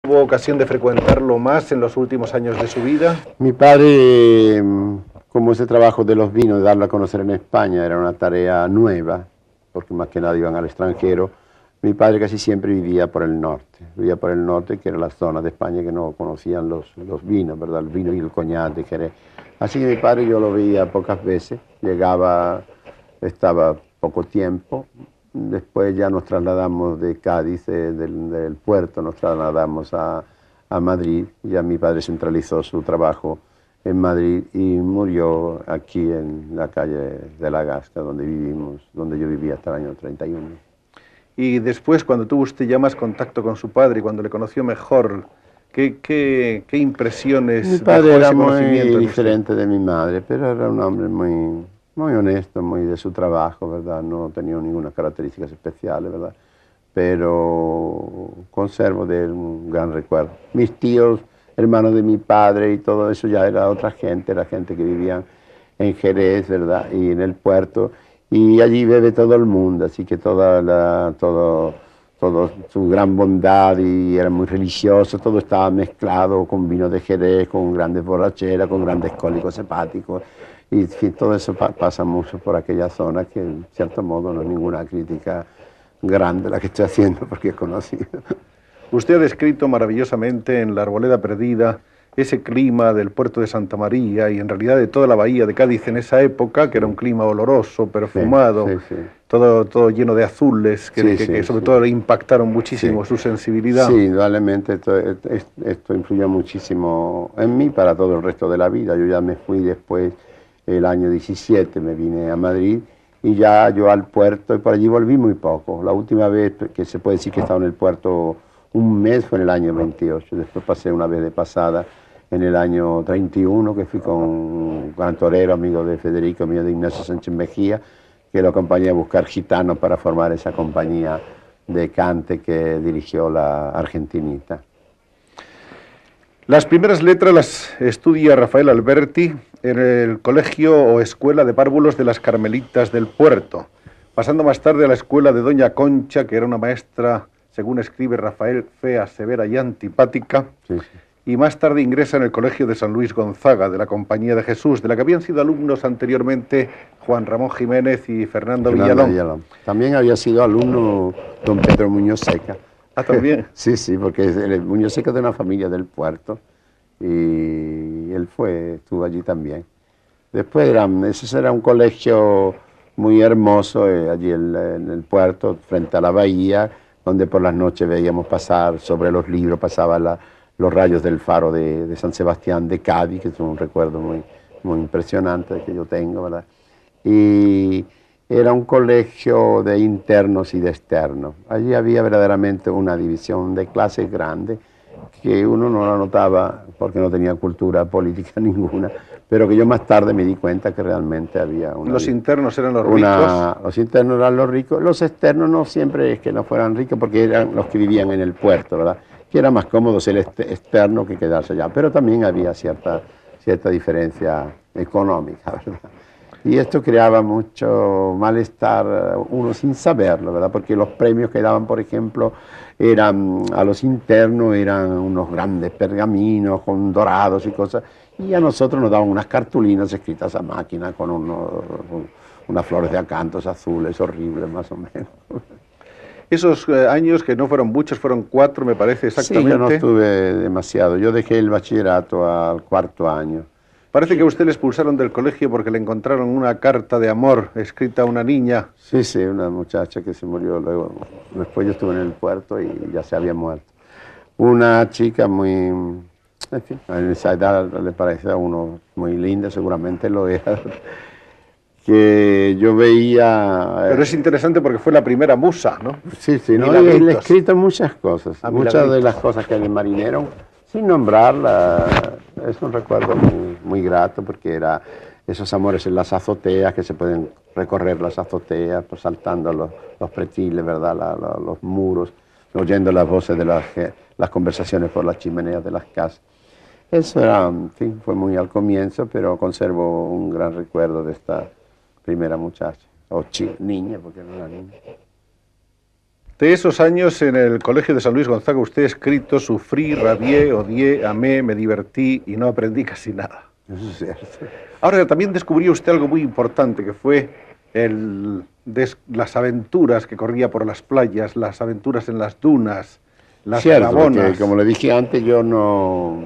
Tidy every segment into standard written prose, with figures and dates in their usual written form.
¿Tuvo ocasión de frecuentarlo más en los últimos años de su vida? Mi padre, como ese trabajo de los vinos, de darlo a conocer en España, era una tarea nueva, porque más que nada iban al extranjero, mi padre casi siempre vivía por el norte, que era la zona de España que no conocían los vinos, ¿verdad? El vino y el coñac de Jerez. Así que mi padre yo lo veía pocas veces, llegaba, estaba poco tiempo, después ya nos trasladamos de Cádiz, del puerto, nos trasladamos a Madrid, ya mi padre centralizó su trabajo en Madrid y murió aquí en la calle de la Gasca, donde vivimos, donde yo vivía hasta el año 31. Y después, cuando tuvo usted ya más contacto con su padre, cuando le conoció mejor, ¿qué impresiones Mi dejó padre era ese muy conocimiento en usted? diferente de mi madre, pero era un hombre muy honesto, muy de su trabajo, ¿verdad? No tenía ninguna características especiales, ¿verdad? Pero conservo de él un gran recuerdo. Mis tíos, hermanos de mi padre y todo eso ya era otra gente, era gente que vivía en Jerez, ¿verdad? Y en el puerto, y allí bebe todo el mundo, así que todo su gran bondad, y era muy religioso, todo estaba mezclado con vino de Jerez, con grandes borracheras, con grandes cólicos hepáticos, y en fin, todo eso pasa mucho por aquella zona, que en cierto modo no es ninguna crítica grande la que estoy haciendo, porque es conocido. Usted ha descrito maravillosamente en La Arboleda Perdida ese clima del puerto de Santa María y en realidad de toda la bahía de Cádiz en esa época, que era un clima oloroso, perfumado, Sí. todo lleno de azules, que sobre Sí. todo le impactaron muchísimo Sí. su sensibilidad. Sí, indudablemente esto influyó muchísimo en mí para todo el resto de la vida. Yo ya me fui después, el año 17, me vine a Madrid y ya yo al puerto, y por allí volví muy poco. La última vez que se puede decir que he estado en el puerto un mes fue en el año 28, después pasé una vez de pasada en el año 31, que fui con un gran torero, amigo de Federico, mío, de Ignacio Sánchez Mejía, que lo acompañé a buscar gitanos para formar esa compañía de cante que dirigió la Argentinita. Las primeras letras las estudia Rafael Alberti en el colegio o escuela de párvulos de las Carmelitas del Puerto, pasando más tarde a la escuela de Doña Concha, que era una maestra, según escribe Rafael, fea, severa y antipática, Sí. y más tarde ingresa en el colegio de San Luis Gonzaga, de la Compañía de Jesús, de la que habían sido alumnos anteriormente Juan Ramón Jiménez y Fernando Villalón. También había sido alumno don Pedro Muñoz Seca. Ah, también. Sí, porque el Muñoz Seca es de una familia del puerto y él estuvo allí también. Después ese era un colegio muy hermoso, allí en el puerto, frente a la bahía, donde por las noches veíamos pasar sobre los libros, pasaban los rayos del faro de San Sebastián de Cádiz, que es un recuerdo muy impresionante que yo tengo, ¿verdad? Y era un colegio de internos y de externos. Allí había verdaderamente una división de clases grande, que uno no la notaba porque no tenía cultura política ninguna, pero que yo más tarde me di cuenta que realmente había una... Los internos eran los ricos. Los internos eran los ricos, los externos no siempre es que no fueran ricos, porque eran los que vivían en el puerto, ¿verdad? Que era más cómodo ser externo que quedarse allá, pero también había cierta diferencia económica, ¿verdad? Y esto creaba mucho malestar, uno sin saberlo, ¿verdad? Porque los premios que daban, por ejemplo, a los internos eran unos grandes pergaminos con dorados y cosas, y a nosotros nos daban unas cartulinas escritas a máquina con unas flores de acantos azules horribles, más o menos. Esos años, que no fueron muchos, fueron 4, me parece exactamente. Sí, yo no estuve demasiado. Yo dejé el bachillerato al cuarto año. Parece que a usted le expulsaron del colegio porque le encontraron una carta de amor escrita a una niña. Sí, una muchacha que se murió luego. Después yo estuve en el puerto y ya se había muerto. Una chica muy... En fin, en esa edad le parece a uno muy linda, seguramente lo era. Que yo veía... Pero es interesante porque fue la primera musa, ¿no? Sí, no, él ha escrito muchas cosas. Muchas de las cosas que le marineron, sin nombrarla, es un recuerdo muy grato, porque era esos amores en las azoteas, que se pueden recorrer las azoteas, pues saltando los pretiles, ¿verdad? Los muros, oyendo las voces de las conversaciones por las chimeneas de las casas. Eso era, en fin, fue muy al comienzo, pero conservo un gran recuerdo de esta primera muchacha, o niña, porque no era niña. De esos años en el Colegio de San Luis Gonzaga usted ha escrito: sufrí, rabié, odié, amé, me divertí y no aprendí casi nada. Eso es cierto. Ahora también descubrió usted algo muy importante, que fue las aventuras que corría por las playas, las aventuras en las dunas, las Cierto, porque gabonas. como le dije antes, yo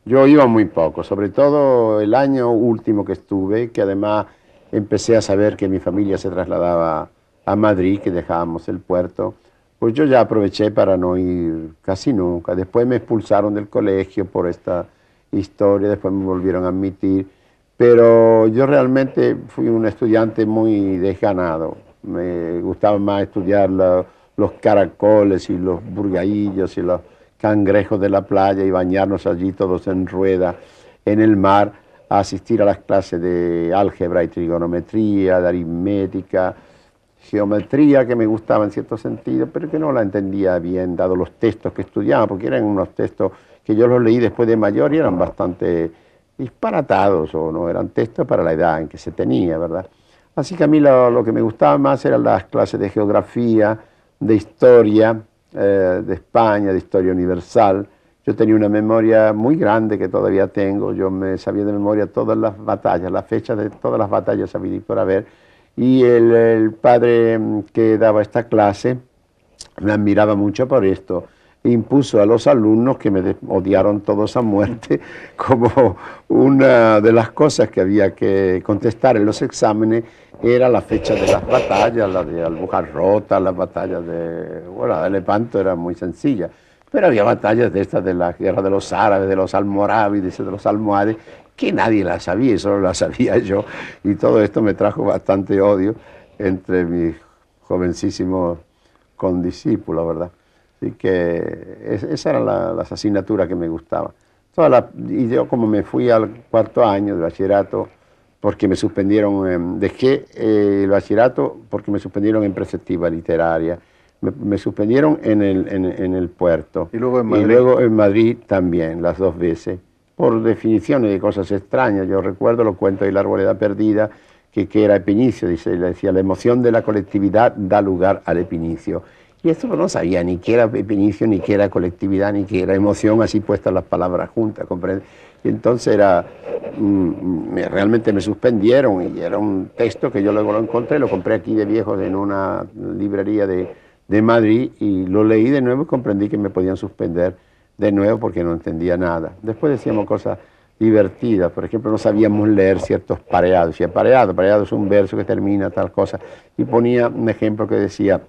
iba muy poco, sobre todo el año último que estuve, que además empecé a saber que mi familia se trasladaba a Madrid, que dejábamos el puerto, pues yo ya aproveché para no ir casi nunca. Después me expulsaron del colegio por esta historia, después me volvieron a admitir, pero yo realmente fui un estudiante muy desganado. Me gustaba más estudiar los caracoles y los burgaillos y los cangrejos de la playa y bañarnos allí todos en rueda en el mar, a asistir a las clases de álgebra y trigonometría, de aritmética, geometría, que me gustaba en cierto sentido, pero que no la entendía bien, dado los textos que estudiaba, porque eran unos textos que yo los leí después de mayor y eran bastante disparatados, o no eran textos para la edad en que se tenía, ¿verdad? Así que a mí lo que me gustaba más eran las clases de geografía, de historia, de España, de historia universal. Yo tenía una memoria muy grande que todavía tengo. Yo me sabía de memoria todas las batallas, las fechas de todas las batallas sabía por haber. Y el padre que daba esta clase me admiraba mucho por esto. Impuso a los alumnos, que me odiaron todos a muerte, como una de las cosas que había que contestar en los exámenes era la fecha de las batallas, la de Albujarrota, las batallas de, bueno, la de Lepanto era muy sencilla, pero había batallas de estas de la guerra de los árabes, de los almorávides, de los almohades, que nadie las sabía, y solo las sabía yo, y todo esto me trajo bastante odio entre mis jovencísimos condiscípulos, ¿verdad? Así que esas eran las asignaturas que me gustaban. Y yo, como me fui al cuarto año de bachillerato, porque me suspendieron, dejé el bachillerato porque me suspendieron en preceptiva literaria, me suspendieron en el puerto. Y luego en Madrid. Y luego en Madrid también, las dos veces, por definiciones de cosas extrañas. Yo recuerdo los cuentos de la arboleda perdida, que era epinicio, le decía, la emoción de la colectividad da lugar al epinicio. Y esto no sabía ni qué era epinicio, ni qué era colectividad, ni qué era emoción, así puestas las palabras juntas, ¿comprende? Y entonces realmente me suspendieron, y era un texto que yo luego lo encontré, lo compré aquí de viejos en una librería de Madrid, y lo leí de nuevo y comprendí que me podían suspender de nuevo porque no entendía nada. Después decíamos cosas divertidas, por ejemplo, no sabíamos leer ciertos pareados. Decía pareado es un verso que termina tal cosa, y ponía un ejemplo que decía: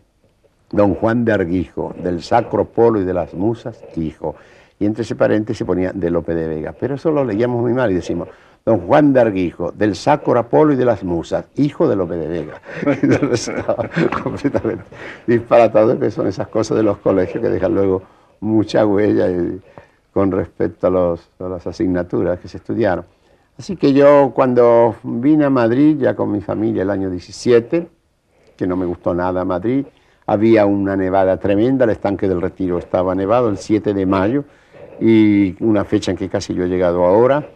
Don Juan de Arguijo, del Sacro Polo y de las Musas, hijo. Y entre ese paréntesis se ponía de Lope de Vega. Pero eso lo leíamos muy mal y decimos: Don Juan de Arguijo, del Sacro Apolo y de las Musas, hijo de Lope de Vega. Estaba completamente disparatado, que son esas cosas de los colegios que dejan luego mucha huella con respecto a las asignaturas que se estudiaron. Así que yo, cuando vine a Madrid, ya con mi familia el año 17, que no me gustó nada Madrid, había una nevada tremenda, el estanque del Retiro estaba nevado el 7 de mayo, y una fecha en que casi yo he llegado ahora.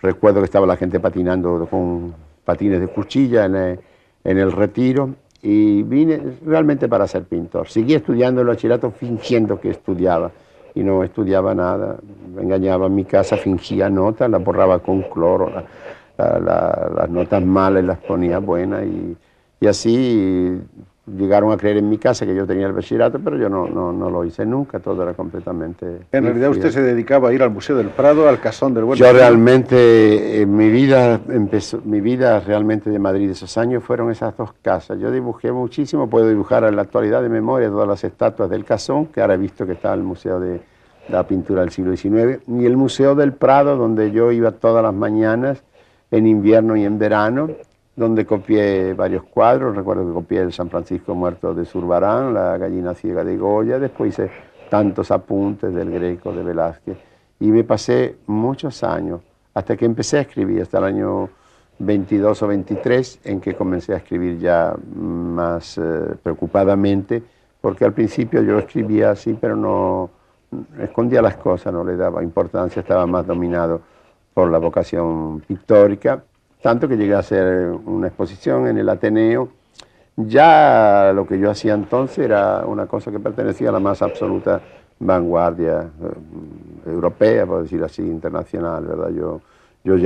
Recuerdo que estaba la gente patinando con patines de cuchilla en el Retiro, y vine realmente para ser pintor. Seguí estudiando el bachillerato fingiendo que estudiaba, y no estudiaba nada. Me engañaba en mi casa, fingía notas, las borraba con cloro, las notas malas las ponía buenas, y así llegaron a creer en mi casa que yo tenía el bachillerato, pero yo no lo hice nunca, todo era completamente... En realidad usted se dedicaba a ir al Museo del Prado, al Casón del Buen Yo Retiro. realmente, mi vida realmente de Madrid de esos años fueron esas dos casas. Yo dibujé muchísimo, puedo dibujar en la actualidad de memoria todas las estatuas del Casón, que ahora he visto que está en el Museo de la Pintura del siglo XIX, y el Museo del Prado, donde yo iba todas las mañanas, en invierno y en verano, donde copié varios cuadros. Recuerdo que copié el San Francisco muerto de Zurbarán, la gallina ciega de Goya, después hice tantos apuntes del Greco, de Velázquez, y me pasé muchos años, hasta que empecé a escribir, hasta el año 22 o 23, en que comencé a escribir ya más preocupadamente, porque al principio yo escribía así, pero no escondía las cosas, no le daba importancia, estaba más dominado por la vocación pictórica, tanto que llegué a hacer una exposición en el Ateneo Ya lo que yo hacía entonces era una cosa que pertenecía a la más absoluta vanguardia europea, por decir así, internacional, ¿verdad? Yo